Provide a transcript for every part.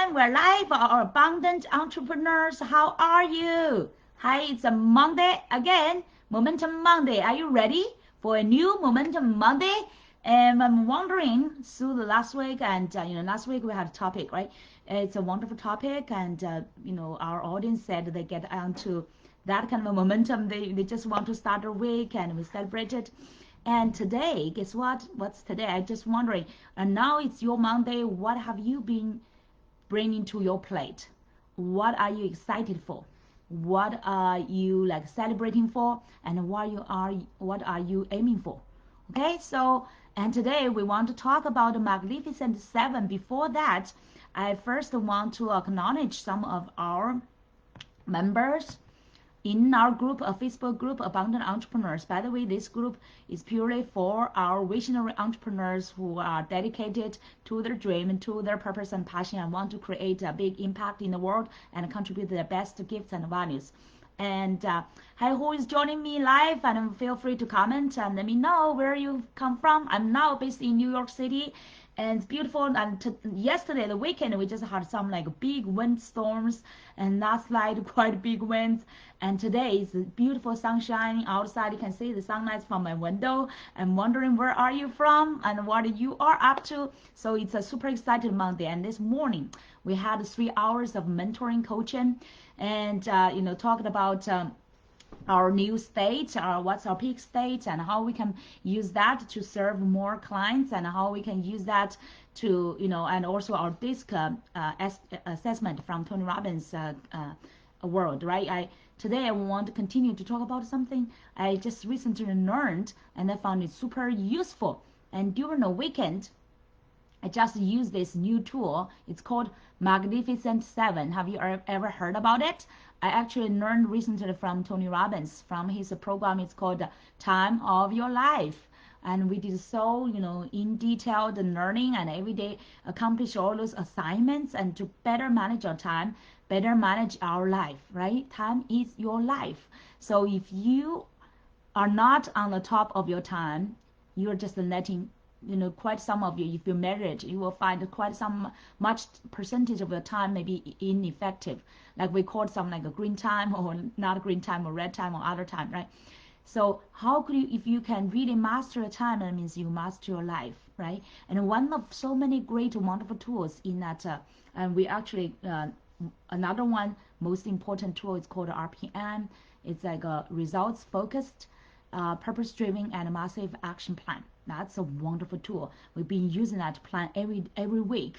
everyone. We're live, our abundant entrepreneurs. How are you? Hi, it's a Monday again, Momentum Monday. Are you ready for a new Momentum Monday? And I'm wondering, through the last week, and last week we had a topic, right? It's a wonderful topic, and our audience said they get onto that kind of a momentum. They just want to start their week, and we celebrate it. And today, guess what? What's today? I just wondering. And now it's your Monday. What have you been bringing to your plate? What are you excited for? What are you like celebrating for? And what are you aiming for? Okay, so and today we want to talk about the Magnificent Seven. Before that, I first want to acknowledge some of our members in our group, a Facebook group, Abundant Entrepreneurs. By the way, this group is purely for our visionary entrepreneurs who are dedicated to their dream and to their purpose and passion and want to create a big impact in the world and contribute their best gifts and values. And hi, who is joining me live? And feel free to comment and let me know where you come from. I'm now based in New York City, and it's beautiful. And yesterday, the weekend, we just had some like big windstorms, and last night quite big winds. And today is beautiful sunshine outside. You can see the sunlight from my window. I'm wondering where are you from and what you are up to. So it's a super exciting Monday. And this morning we had 3 hours of mentoring coaching, and talking about our new state, what's our peak state, and how we can use that to serve more clients, and how we can use that to, and also our DISC assessment from Tony Robbins world, right? Today I want to continue to talk about something I just recently learned, and I found it super useful. And during the weekend, I just used this new tool. It's called Magnificent Seven. Have you ever heard about it? I actually learned recently from Tony Robbins, from his program. It's called Time of Your Life. And we did so, in detail the learning, and every day accomplish all those assignments, and to better manage our time, better manage our life, right? Time is your life. So if you are not on the top of your time, you're just letting quite some of you, if you measure it, you will find quite some much percentage of your time may be ineffective. Like we call some like a green time, or not green time, or red time, or other time, right? So how could you, if you can really master your time, that means you master your life, right? And one of so many great, wonderful tools in that, and we actually, another one most important tool is called RPM. It's like a results focused, purpose driven, and massive action plan. That's a wonderful tool. We've been using that plan every week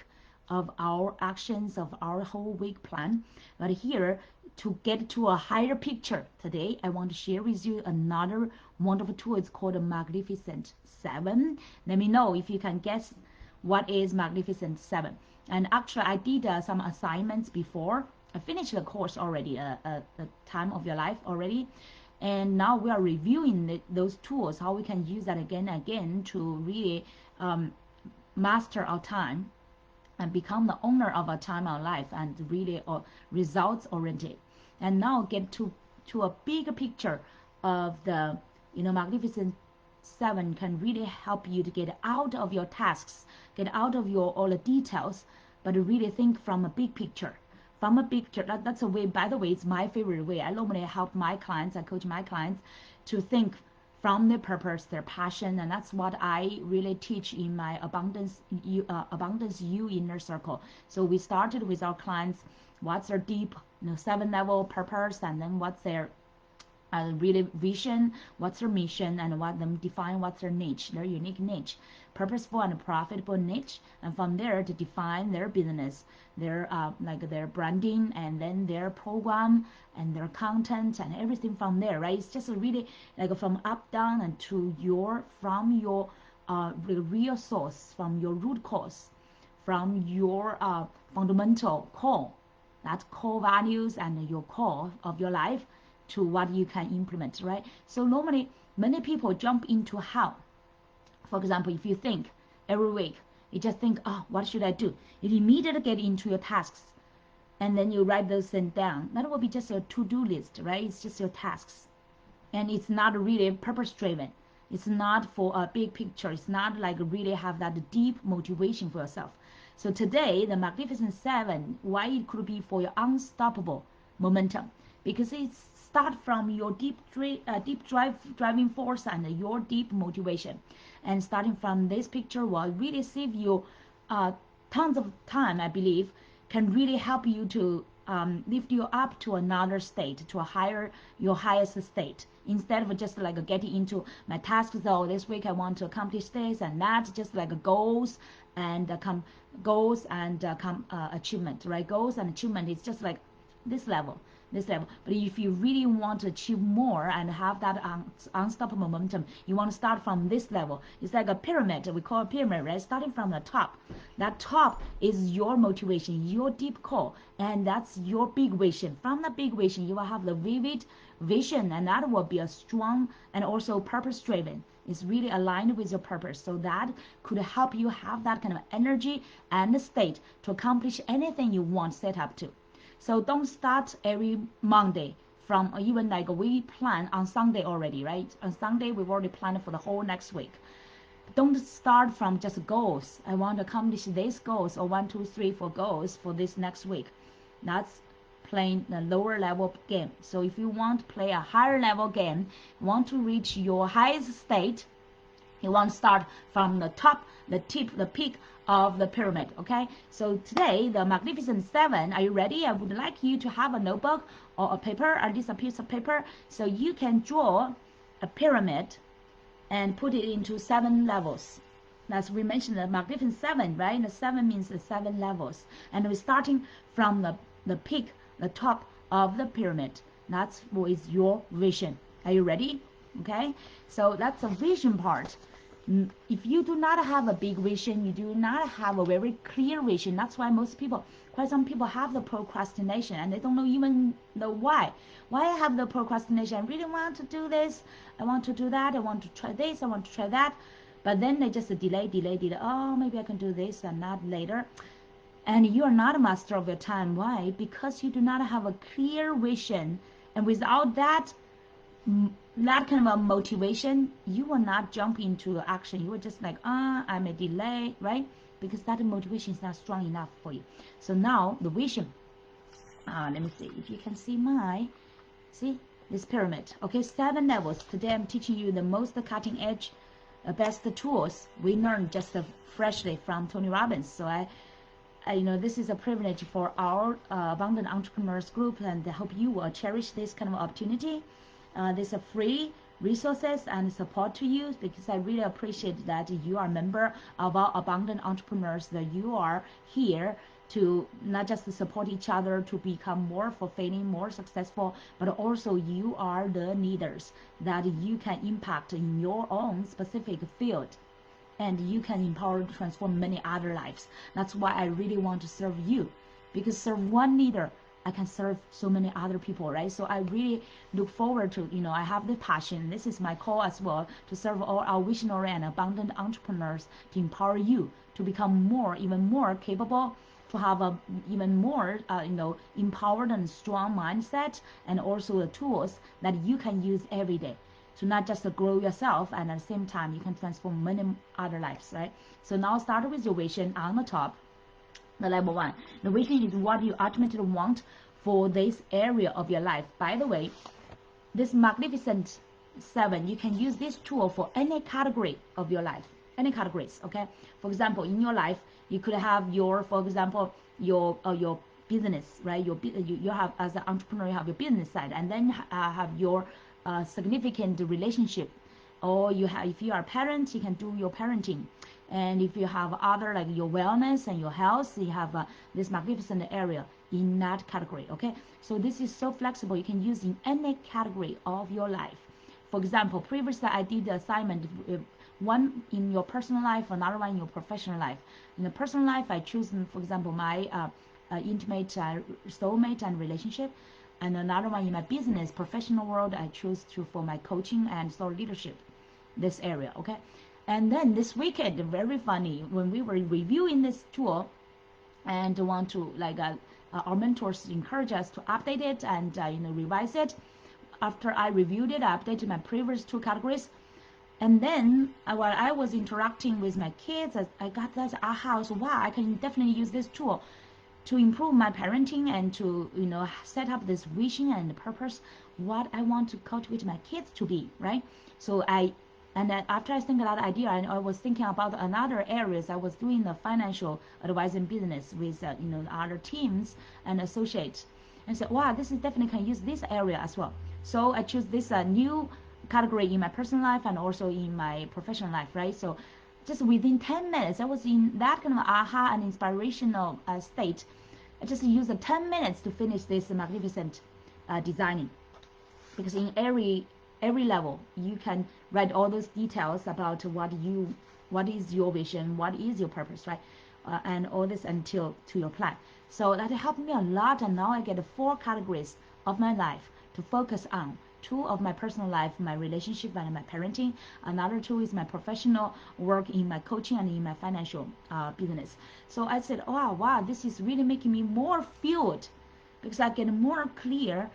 of our actions, of our whole week plan. But here, to get to a higher picture today, I want to share with you another wonderful tool. It's called a Magnificent Seven. Let me know if you can guess what is Magnificent Seven. And actually, I did some assignments before. I finished the course already, the Time of Your Life already. And now we are reviewing those tools, how we can use that again and again to really master our time and become the owner of our time, our life, and really results oriented. And now get to a bigger picture of the Magnificent Seven can really help you to get out of your tasks, get out of your all the details, but really think from a big picture. From a picture, that's a way, by the way, it's my favorite way. I normally help my clients, I coach my clients to think from their purpose, their passion, and that's what I really teach in my Abundance You Inner Circle. So we started with our clients, what's their deep, 7-level purpose, and then what's their really vision, what's their mission, and what them define what's their niche, their unique niche, purposeful and profitable niche, and from there to define their business, their their branding, and then their program and their content and everything from there, right? It's just really like from up down and to from your real source, from your root cause, from your fundamental core, that core values and your core of your life, to what you can implement, right? So normally many people jump into how. For example, if you think every week, you just think, oh, what should I do? You immediately get into your tasks, and then you write those things down. That will be just a to-do list, right? It's just your tasks, and it's not really purpose-driven. It's not for a big picture. It's not like really have that deep motivation for yourself. So today, the Magnificent Seven, why it could be for your unstoppable momentum, because it start from your deep driving force and your deep motivation. And starting from this picture will really save you tons of time, I believe, can really help you to lift you up to another state, to your highest state, instead of just like getting into my tasks. So this week I want to accomplish this and that, just like goals and achievement, right? Goals and achievement is just like this level. But if you really want to achieve more and have that unstoppable momentum, you want to start from this level. It's like a pyramid. We call it pyramid, right? Starting from the top. That top is your motivation, your deep core, and that's your big vision. From the big vision, you will have the vivid vision, and that will be a strong and also purpose-driven. It's really aligned with your purpose, so that could help you have that kind of energy and state to accomplish anything you want set up to. So don't start every Monday from even like we plan on Sunday already, right? On Sunday, we've already planned for the whole next week. Don't start from just goals. I want to accomplish these goals, or 1, 2, 3, 4 goals for this next week. That's playing the lower level game. So if you want to play a higher level game, want to reach your highest state, you want to start from the top, the tip, the peak of the pyramid. Okay, so today the Magnificent Seven, are you ready? I would like you to have a notebook or a paper, or at least a piece of paper, so you can draw a pyramid and put it into 7 levels. As we mentioned, the Magnificent Seven, right? The 7 means the 7 levels, and we're starting from the peak, the top of the pyramid. That's what is your vision. Are you ready? Okay, so that's a vision part. If you do not have a big vision, you do not have a very clear vision. That's why quite some people have the procrastination, and they don't even know why. Why I have the procrastination? I really want to do this, I want to do that, I want to try this, I want to try that, but then they just delay. Oh, maybe I can do this and not later. And you are not a master of your time. Why? Because you do not have a clear vision, and without that kind of a motivation, you will not jump into action. You will just like, I may delay, right? Because that motivation is not strong enough for you. So now the vision. Let me see if you can see this pyramid. Okay, 7 levels. Today I'm teaching you the most cutting edge, best tools we learned just freshly from Tony Robbins. So I this is a privilege for our Abundant Entrepreneurs group, and I hope you will cherish this kind of opportunity. These are free resources and support to you, because I really appreciate that you are a member of our Abundant Entrepreneurs, that you are here to not just support each other to become more fulfilling, more successful, but also you are the leaders that you can impact in your own specific field, and you can empower to transform many other lives. That's why I really want to serve you, because serve one leader, I can serve so many other people, right? So I really look forward to, I have the passion. This is my call as well, to serve all our visionary and abundant entrepreneurs, to empower you to become even more capable, to have a even more, empowered and strong mindset, and also the tools that you can use every day to not just grow yourself, and at the same time you can transform many other lives, right? So now start with your vision on the top. The level 1, the vision is what you ultimately want for this area of your life. By the way, this Magnificent 7, you can use this tool for any category of your life, any categories. Okay, for example, in your life you could have your business, right? You have, as an entrepreneur, you have your business side, and then have your significant relationship, or if you are a parent, you can do your parenting. And if you have other, like your wellness and your health, you have this magnificent area in that category. Okay, so this is so flexible, you can use in any category of your life. For example, previously I did the assignment, one in your personal life, another one in your professional life. In the personal life, I choose, for example, my intimate soulmate and relationship, and another one in my business professional world, I choose for my coaching and thought leadership, this area. Okay, and then this weekend, very funny, when we were reviewing this tool and want to, like, our mentors encourage us to update it and revise it. After I reviewed it, I updated my previous 2 categories. And then while I was interacting with my kids, I got that aha, so wow, I can definitely use this tool to improve my parenting and to, you know, set up this vision and purpose, what I want to cultivate my kids to be, right? So and then after I think of that idea, I was thinking about another areas. I was doing the financial advising business with, you know, other teams and associates, and said, wow, this is definitely can use this area as well. So I choose this new category in my personal life and also in my professional life, right? So just within 10 minutes, I was in that kind of aha and inspirational state. I just used 10 minutes to finish this magnificent designing, because in every level you can write all those details about what is your vision, what is your purpose, right? And all this until to your plan. So that helped me a lot, and now I get 4 categories of my life to focus on. 2 of my personal life, my relationship and my parenting. Another 2 is my professional work in my coaching and in my financial business. So I said, oh wow, this is really making me more fueled, because I get more clear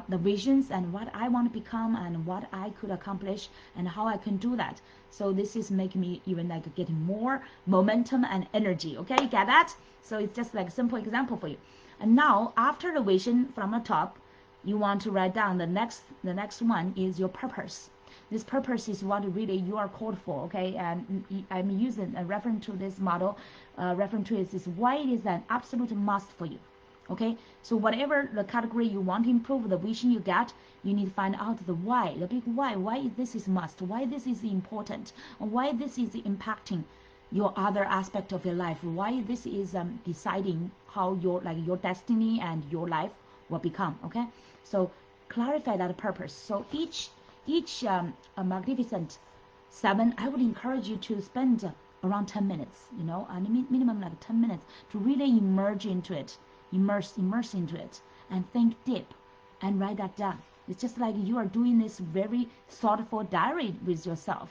the visions and what I want to become and what I could accomplish and how I can do that. So this is making me even like getting more momentum and energy. Okay, you get that? So it's just like a simple example for you. And now after the vision from the top, you want to write down the next one is your purpose. This purpose is what really you are called for. Okay, and I'm using a reference to this model. Reference to it is why it is an absolute must for you. Okay, so whatever the category you want to improve, the vision you get, you need to find out the why, the big why this is must, why this is important, why this is impacting your other aspect of your life, why this is deciding how your destiny and your life will become. Okay, so clarify that purpose. So each a magnificent 7, I would encourage you to spend around 10 minutes, you know, and minimum like 10 minutes to really immerse into it. Immerse into it and think deep and write that down. It's just like you are doing this very thoughtful diary with yourself,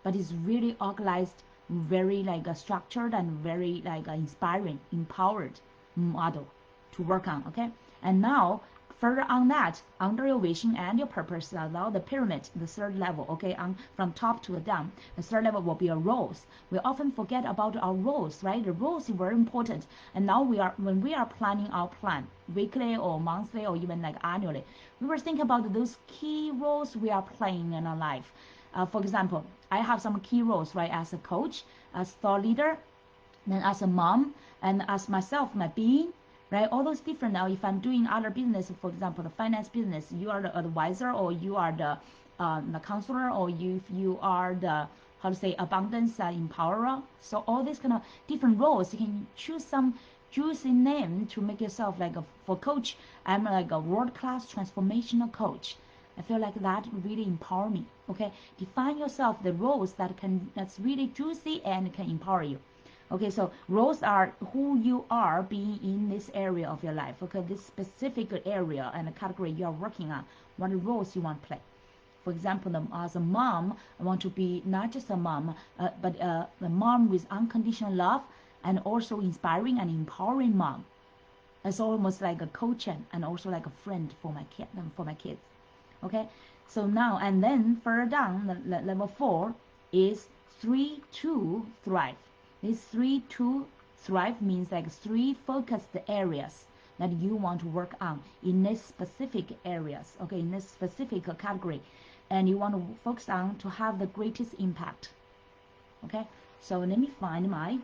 but it's really organized, very like a structured and very like inspiring, empowered model to work on. Okay, and now further on that, under your vision and your purpose, allow the pyramid, the 3rd level, okay, from top to down. The 3rd level will be a roles. We often forget about our roles, right? The roles is very important. And now when we are planning our plan, weekly or monthly or even like annually, we will think about those key roles we are playing in our life. For example, I have some key roles, right? As a coach, as thought leader, then as a mom, and as myself, my being, right? All those different. Now if I'm doing other business, for example the finance business, you are the advisor, or you are the counselor, or you are the, how to say, abundance empowerer. So all these kind of different roles, you can choose some juicy name to make yourself like for coach, I'm like a world-class transformational coach. I feel like that really empower me. Okay, define yourself the roles that's really juicy and can empower you. Okay, so roles are who you are being in this area of your life. Okay, this specific area and the category you are working on, what roles you want to play. For example, as a mom, I want to be not just a mom, but a mom with unconditional love, and also inspiring and empowering mom. It's almost like a coach and also like a friend for my kids. Okay, so now and then further down, the level 4 is 3 to thrive. This 3 to thrive means like 3 focused areas that you want to work on in this specific areas, okay, in this specific category, and you want to focus on to have the greatest impact. Okay, so let me find my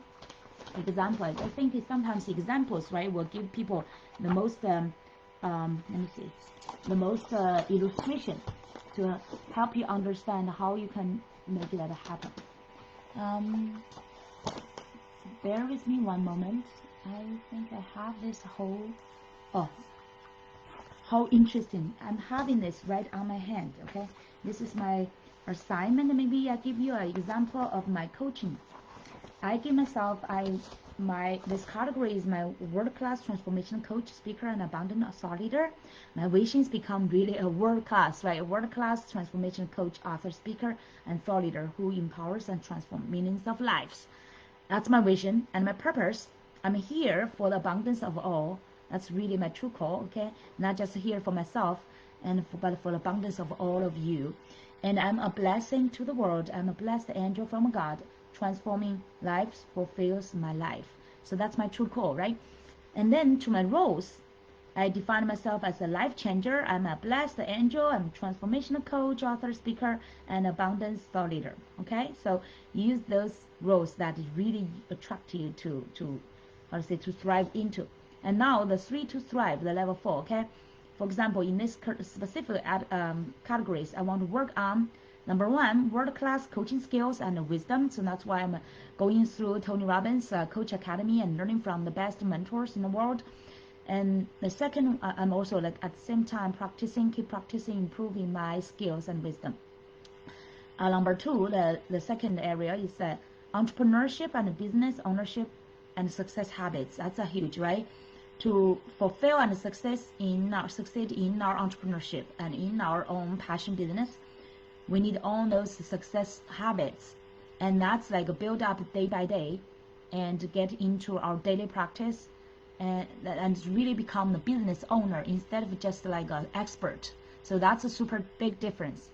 example. I think sometimes examples, right, will give people the most let me see, the most illustration to help you understand how you can make that happen. Bear with me one moment. I think I have this whole, oh, how interesting. I'm having this right on my hand. Okay, this is my assignment. Maybe I give you an example of my coaching. I give myself, this category is my world-class transformation coach, speaker, and abundant thought leader. My visions become really a world-class, right? A world-class transformation coach, author, speaker, and thought leader who empowers and transforms millions of lives. That's my vision. And my purpose, I'm here for the abundance of all. That's really my true call, okay? Not just here for myself, but for the abundance of all of you. And I'm a blessing to the world. I'm a blessed angel from God. Transforming lives fulfills my life. So that's my true call, right? And then to my roles, I define myself as a life changer. I'm a blessed angel. I'm a transformational coach, author, speaker, and abundance thought leader. Okay, so use those roles that really attract you to how to say, to thrive into. And now the 3 to thrive, the level 4. Okay, for example, in this specific categories, I want to work on number 1, world-class coaching skills and wisdom. So that's why I'm going through Tony Robbins Coach Academy and learning from the best mentors in the world. And the second, I'm also like at the same time keep practicing, improving my skills and wisdom. Number 2, the second area is entrepreneurship and business ownership and success habits. That's a huge, right? To fulfill and succeed in our entrepreneurship and in our own passion business, we need all those success habits, and that's like a build up day by day and get into our daily practice and really become the business owner instead of just like an expert. So that's a super big difference.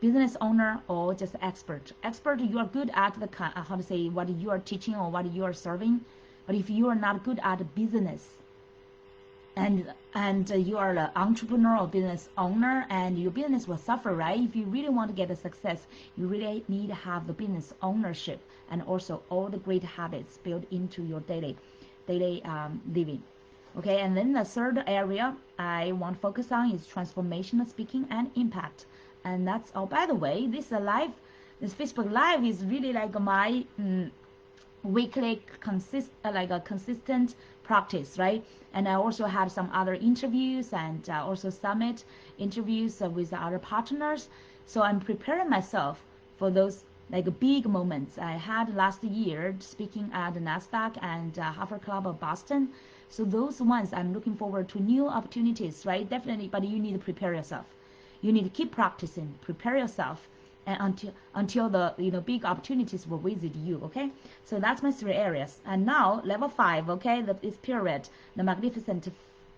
Business owner or just expert. Expert, you are good at the how to say, what you are teaching or what you are serving, but if you are not good at business and you are the entrepreneur or business owner, and your business will suffer, right? If you really want to get a success, you really need to have the business ownership and also all the great habits built into your daily living. Okay, and then the third area I want to focus on is transformational speaking and impact. And that's, oh, by the way, this Facebook Live is really like my weekly consistent practice, right? And I also have some other interviews and also summit interviews with other partners. So I'm preparing myself for those like big moments I had last year speaking at the NASDAQ and Harvard Club of Boston. So those ones I'm looking forward to new opportunities, right? Definitely, but you need to prepare yourself. You need to keep practicing, prepare yourself, and until the big opportunities will visit you. Okay, so that's my 3 areas. And now level 5. Okay, that is period, the magnificent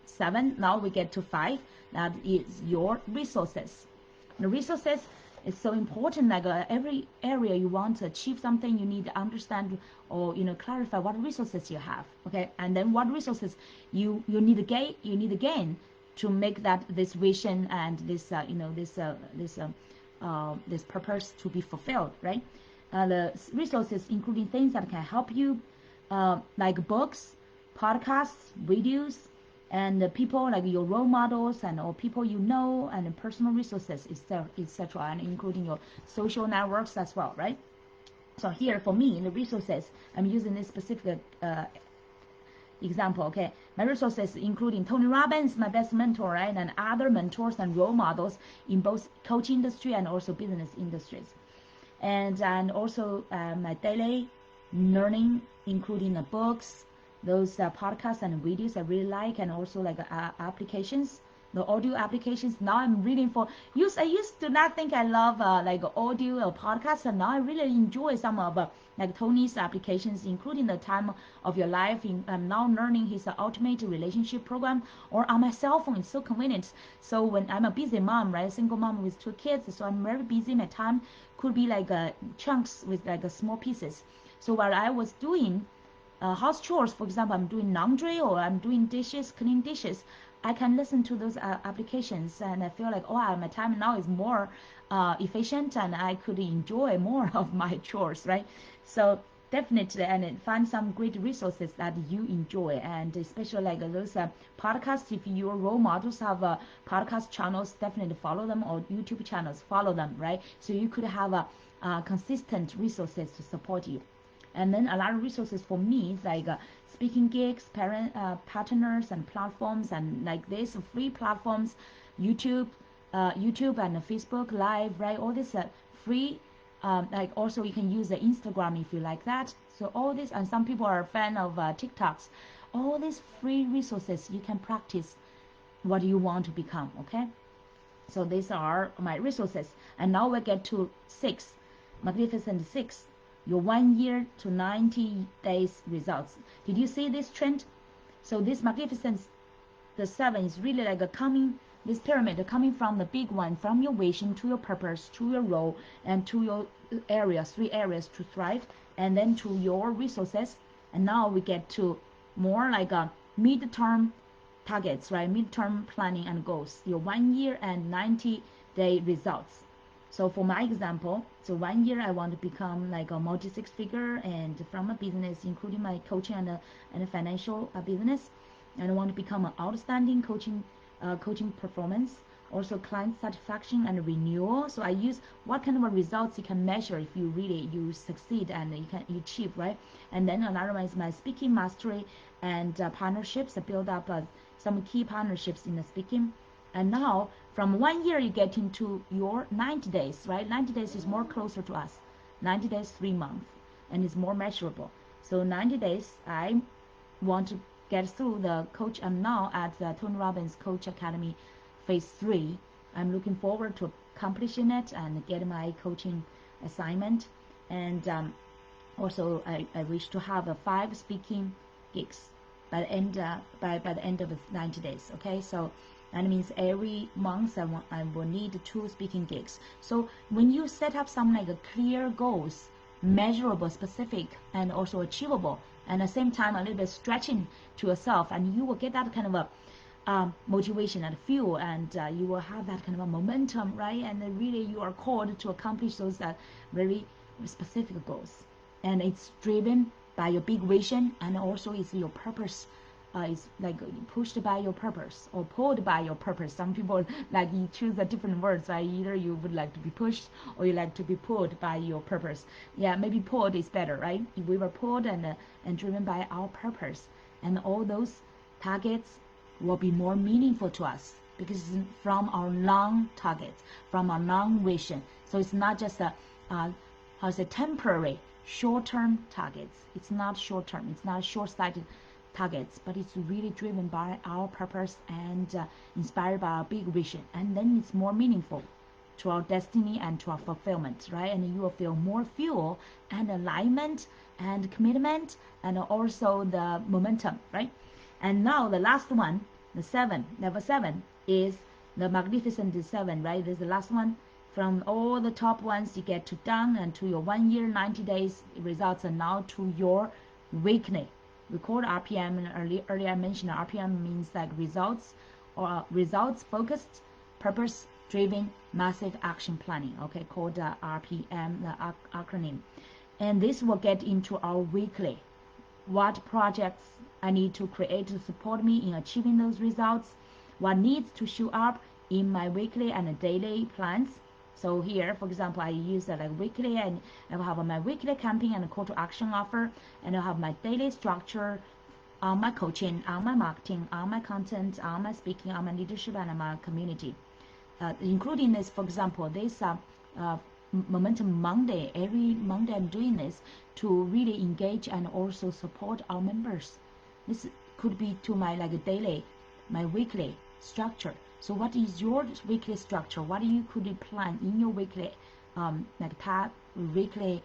7. Now we get to 5. That is your resources. The resources is so important. Like every area you want to achieve something, you need to understand or clarify what resources you have. Okay, and then what resources you need to gain to make this vision and this purpose to be fulfilled, right? The resources including things that can help you, like books, podcasts, videos, and people like your role models or people and personal resources, etc., and including your social networks as well, right? So here for me, the resources, I'm using this specific example. Okay, my resources including Tony Robbins, my best mentor, right, and other mentors and role models in both coaching industry and also business industries, and also my daily learning, including the books, those podcasts and videos I really like, and also like applications, the audio applications. Now I'm reading for I used to not think I love like audio or podcasts, and now I really enjoy some of like Tony's applications, including the Time of Your Life. I'm now learning his ultimate relationship program, or on my cell phone. It's so convenient. So when I'm a busy mom, right, single mom with 2 kids, so I'm very busy. My time could be like chunks with like small pieces. So while I was doing house chores, for example, I'm doing laundry or I'm doing cleaning dishes, I can listen to those applications, and I feel like, oh, my time now is more efficient, and I could enjoy more of my chores, right? So definitely, and find some great resources that you enjoy, and especially like those podcasts. If your role models have podcast channels, definitely follow them, or YouTube channels, follow them, right? So you could have consistent resources to support you. And then a lot of resources for me is like speaking gigs, partners and platforms, and like this free platforms, YouTube and Facebook Live, right? All this free, like also you can use the Instagram if you like that. So all this, and some people are a fan of TikToks. All these free resources, you can practice what you want to become. Okay, so these are my resources. And now we get to 6, magnificent 6. Your 1 year to 90 days results. Did you see this trend? So this magnificent, the 7 is really like coming this pyramid coming from the big one, from your vision to your purpose, to your role, and to your areas, 3 areas to thrive, and then to your resources. And now we get to more like a mid-term targets, right? Mid-term planning and goals, your 1 year and 90-day results. So for my example, so 1 year I want to become like a multi-six figure and from a business, including my coaching and a financial business. And I want to become an outstanding coaching performance, also client satisfaction and renewal. So I use what kind of results you can measure if you succeed and you achieve, right? And then another one is my speaking mastery and partnerships. I build up some key partnerships in the speaking. And now from 1 year you get into your 90 days, right? 90 days is more closer to us. 90 days, 3 months, and it's more measurable. So 90 days, I want to get through the coach. I'm now at the Tony Robbins Coach Academy phase 3. I'm looking forward to accomplishing it and get my coaching assignment. And also I wish to have 5 speaking gigs by the end of the 90 days. Okay, so that means every month I will need 2 speaking gigs. So when you set up some like a clear goals, measurable, specific, and also achievable, and at the same time a little bit stretching to yourself, and you will get that kind of a motivation and fuel, and you will have that kind of a momentum, right? And then really you are called to accomplish those very specific goals, and it's driven by your big vision, and also it's your purpose. It's like pushed by your purpose or pulled by your purpose. Some people like you choose the different words, right? Either you would like to be pushed or you like to be pulled by your purpose. Yeah, maybe pulled is better, right? If we were pulled and driven by our purpose, and all those targets will be more meaningful to us because it's from our long targets, from our long vision. So it's not just a temporary short-term targets. It's not short-term. It's not short-sighted targets, but it's really driven by our purpose and inspired by our big vision, and then it's more meaningful to our destiny and to our fulfillment, right? And you will feel more fuel and alignment and commitment and also the momentum, right? And now the last one, the 7, level 7, is the magnificent 7, right? This is the last one. From all the top ones you get to done and to your 1 year 90 days results, and now to your weekly. We called RPM, and earlier I mentioned RPM means like results or results focused, purpose driven, massive action planning. Okay, called RPM, the acronym. And this will get into our weekly. What projects I need to create to support me in achieving those results? What needs to show up in my weekly and daily plans? So here, for example, I use like weekly, and I will have my weekly campaign and a call to action offer, and I'll have my daily structure on my coaching, on my marketing, on my content, on my speaking, on my leadership, and on my community. Including this, for example, this Momentum Monday. Every Monday I'm doing this to really engage and also support our members. This could be to my like daily, my weekly structure. So what is your weekly structure? What you could plan in your weekly weekly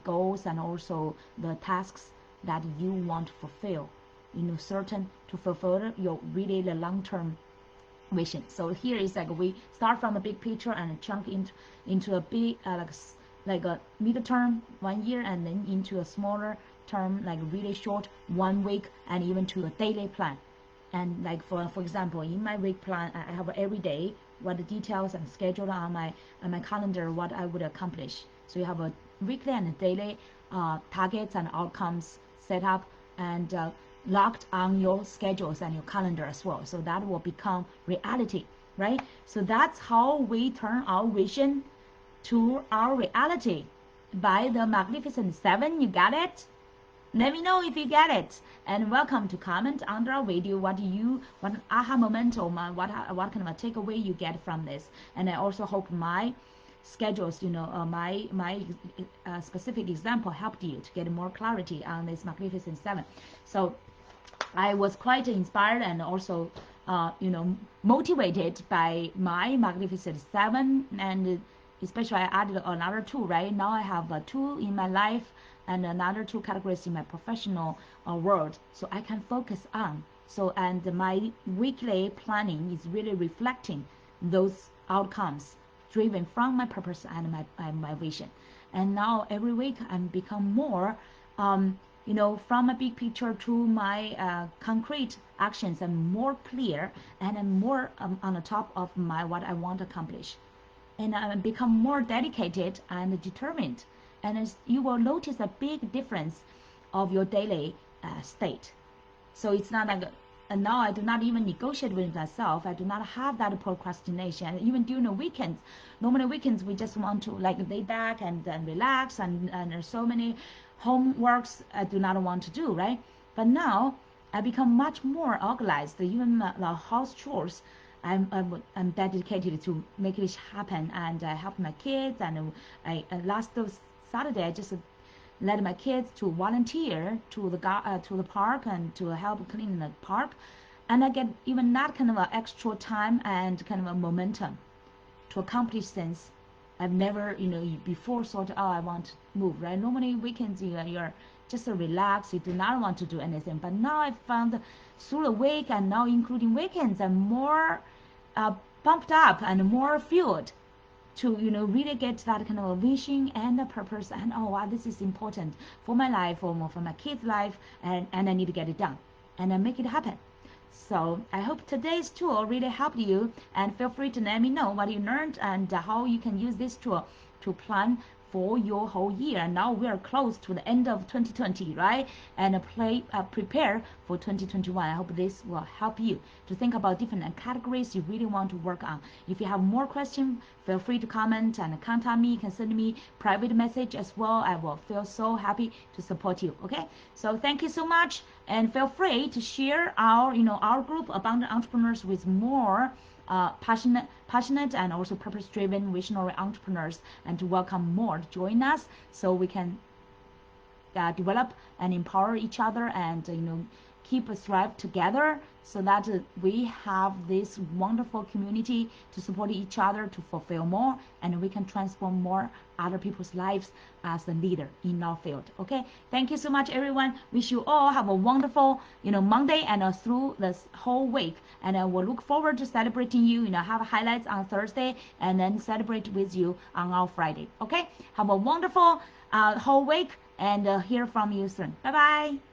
goals, and also the tasks that you want to fulfill, to fulfill your really the long-term vision. So here is like we start from a big picture and chunk into a big like a mid-term 1 year, and then into a smaller term, like really short 1 week, and even to a daily plan. And like for example, in my week plan, I have every day what the details and scheduled on my calendar what I would accomplish. So you have a weekly and a daily targets and outcomes set up and locked on your schedules and your calendar as well. So that will become reality, right? So that's how we turn our vision to our reality by the magnificent 7. You got it? Let me know if you get it, and welcome to comment under our video what aha momentum, what kind of a takeaway you get from this. And I also hope my schedules, my specific example helped you to get more clarity on this magnificent 7. So I was quite inspired and also motivated by my magnificent 7, and especially I added another 2, right? Now I have 2 in my life and another 2 categories in my professional world, so I can focus on. So, and my weekly planning is really reflecting those outcomes driven from my purpose and my vision. And now every week I'm become more, from a big picture to my concrete actions, I'm more clear and I'm more on the top of my what I want to accomplish. And I become more dedicated and determined. And as you will notice a big difference of your daily state. So it's not like, and now I do not even negotiate with myself. I do not have that procrastination. And even during the weekends, normally weekends we just want to like lay back and relax, and there's so many homeworks I do not want to do, right? But now I become much more organized. Even the house chores, I'm dedicated to make it happen, and I help my kids. And I last Saturday I just led my kids to volunteer to the park and to help clean the park, and I get even that kind of extra time and kind of a momentum to accomplish things I've never before thought. Oh, I want to move, right? Normally weekends you're just relaxed, you do not want to do anything. But now I found through the week and now including weekends, I'm more pumped up and more fueled to really get that kind of a vision and a purpose, and oh wow, this is important for my life or more for my kids' life, and I need to get it done and make it happen. So I hope today's tool really helped you, and feel free to let me know what you learned and how you can use this tool to plan for your whole year. Now we are close to the end of 2020, right? And prepare for 2021. I hope this will help you to think about different categories you really want to work on. If you have more questions, feel free to comment and contact me. You can send me private message as well. I will feel so happy to support you. Okay, so thank you so much, and feel free to share our group Abundant Entrepreneurs with more passionate and also purpose-driven visionary entrepreneurs, and to welcome more to join us so we can develop and empower each other, and keep us thrive together, so that we have this wonderful community to support each other to fulfill more, and we can transform more other people's lives as a leader in our field. Okay, thank you so much everyone. Wish you all have a wonderful Monday and through this whole week, and I will look forward to celebrating you. Have highlights on Thursday and then celebrate with you on our Friday. Okay, have a wonderful whole week, and hear from you soon. Bye bye.